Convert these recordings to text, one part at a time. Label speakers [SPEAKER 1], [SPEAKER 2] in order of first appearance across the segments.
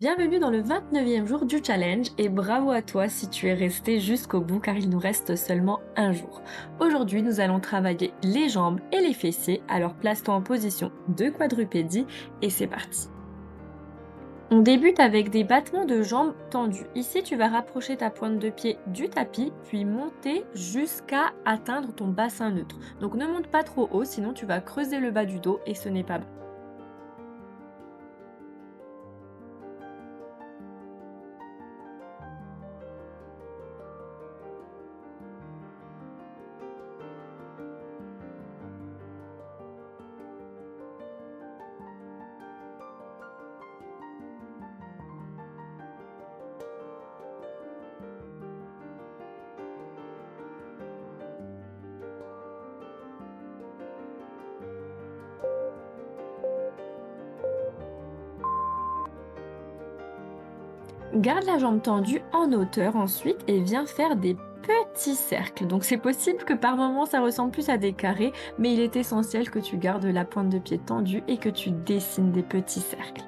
[SPEAKER 1] Bienvenue dans le 29e jour du challenge et bravo à toi si tu es resté jusqu'au bout car il nous reste seulement un jour. Aujourd'hui, nous allons travailler les jambes et les fessiers, alors place-toi en position de quadrupédie et c'est parti. On débute avec des battements de jambes tendus. Ici, tu vas rapprocher ta pointe de pied du tapis, puis monter jusqu'à atteindre ton bassin neutre. Donc ne monte pas trop haut, sinon tu vas creuser le bas du dos et ce n'est pas bon. Garde la jambe tendue en hauteur ensuite et viens faire des petits cercles. Donc c'est possible que par moments ça ressemble plus à des carrés, mais il est essentiel que tu gardes la pointe de pied tendue et que tu dessines des petits cercles.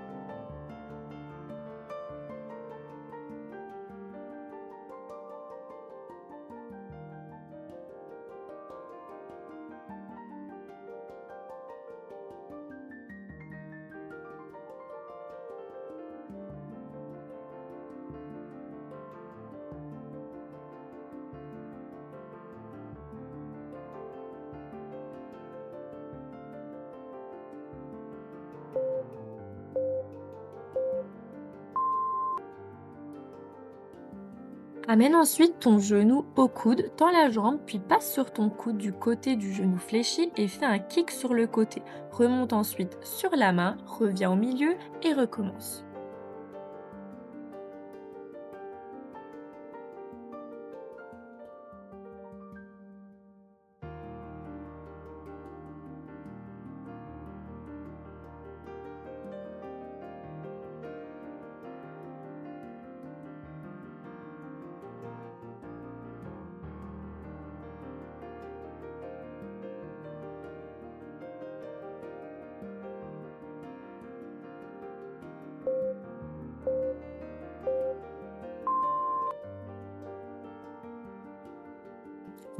[SPEAKER 1] Amène ensuite ton genou au coude, tends la jambe, puis passe sur ton coude du côté du genou fléchi et fais un kick sur le côté. Remonte ensuite sur la main, reviens au milieu et recommence.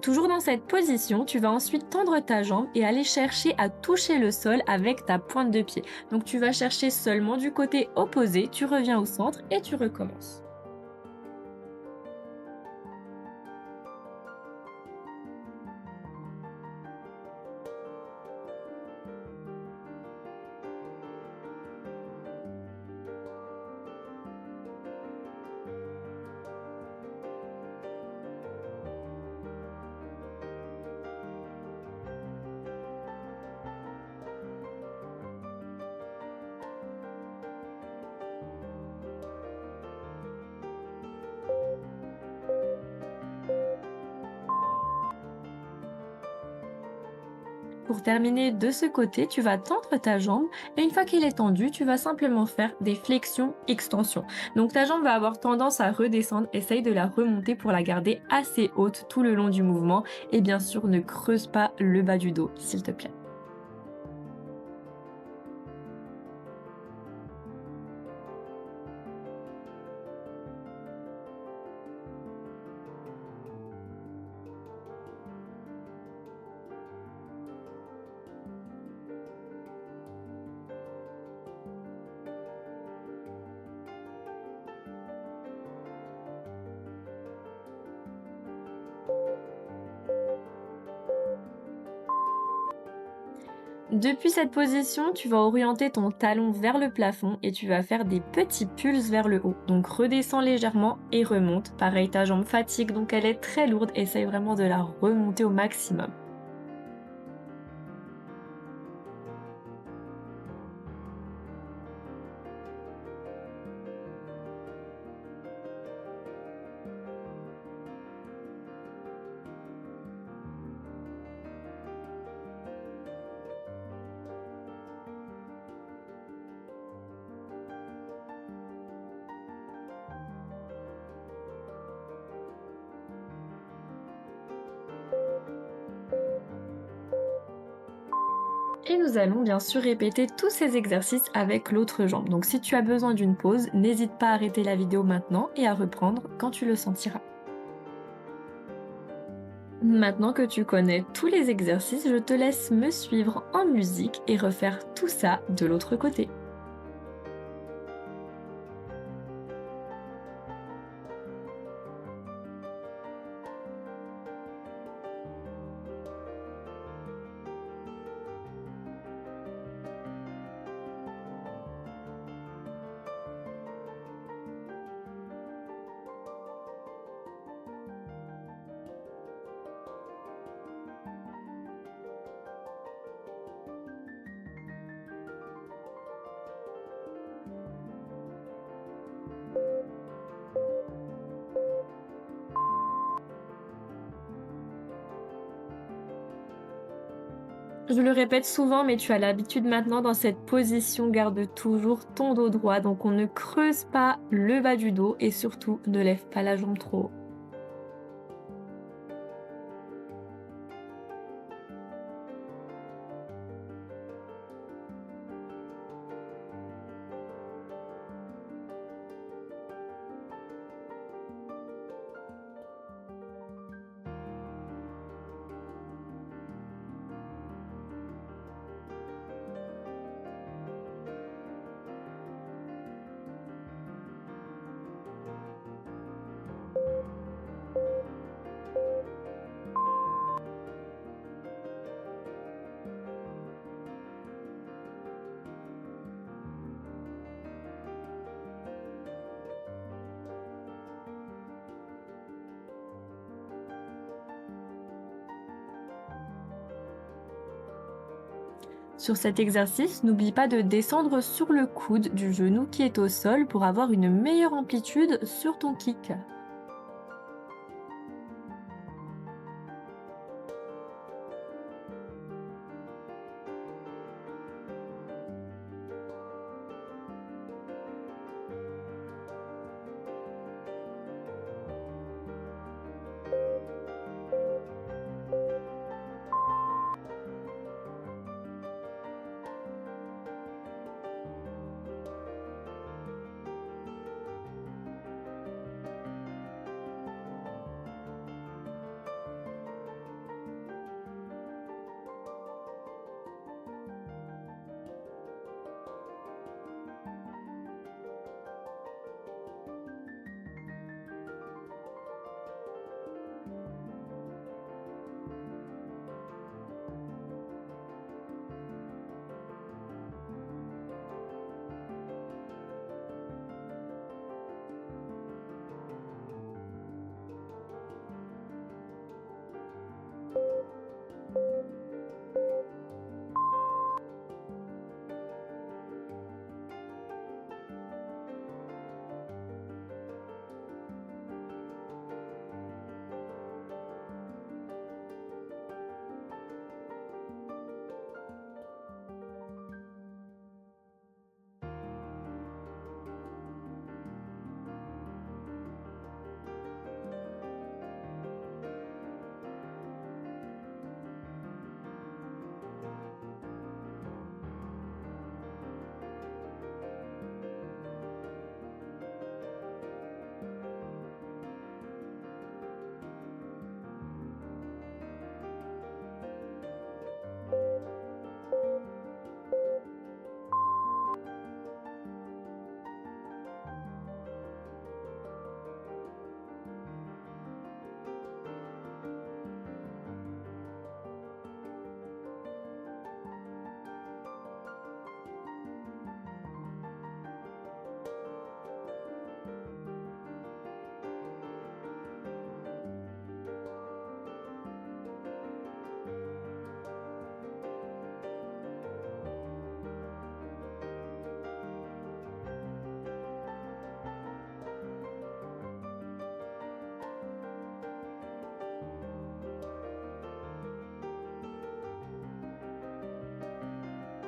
[SPEAKER 1] Toujours dans cette position, tu vas ensuite tendre ta jambe et aller chercher à toucher le sol avec ta pointe de pied. Donc tu vas chercher seulement du côté opposé, tu reviens au centre et tu recommences. Pour terminer de ce côté, tu vas tendre ta jambe et une fois qu'elle est tendue, tu vas simplement faire des flexions-extensions. Donc ta jambe va avoir tendance à redescendre, essaye de la remonter pour la garder assez haute tout le long du mouvement et bien sûr ne creuse pas le bas du dos s'il te plaît. Depuis cette position, tu vas orienter ton talon vers le plafond et tu vas faire des petits pulses vers le haut. Donc redescends légèrement et remonte. Pareil, ta jambe fatigue, donc elle est très lourde. Essaye vraiment de la remonter au maximum. Et nous allons bien sûr répéter tous ces exercices avec l'autre jambe. Donc si tu as besoin d'une pause, n'hésite pas à arrêter la vidéo maintenant et à reprendre quand tu le sentiras. Maintenant que tu connais tous les exercices, je te laisse me suivre en musique et refaire tout ça de l'autre côté. Je le répète souvent, mais tu as l'habitude maintenant dans cette position, garde toujours ton dos droit, donc on ne creuse pas le bas du dos et surtout ne lève pas la jambe trop haut. Sur cet exercice, n'oublie pas de descendre sur le coude du genou qui est au sol pour avoir une meilleure amplitude sur ton kick.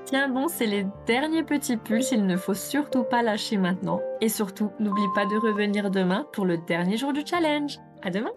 [SPEAKER 1] Tiens bon, c'est les derniers petits pulses, il ne faut surtout pas lâcher maintenant. Et surtout, n'oublie pas de revenir demain pour le dernier jour du challenge. À demain!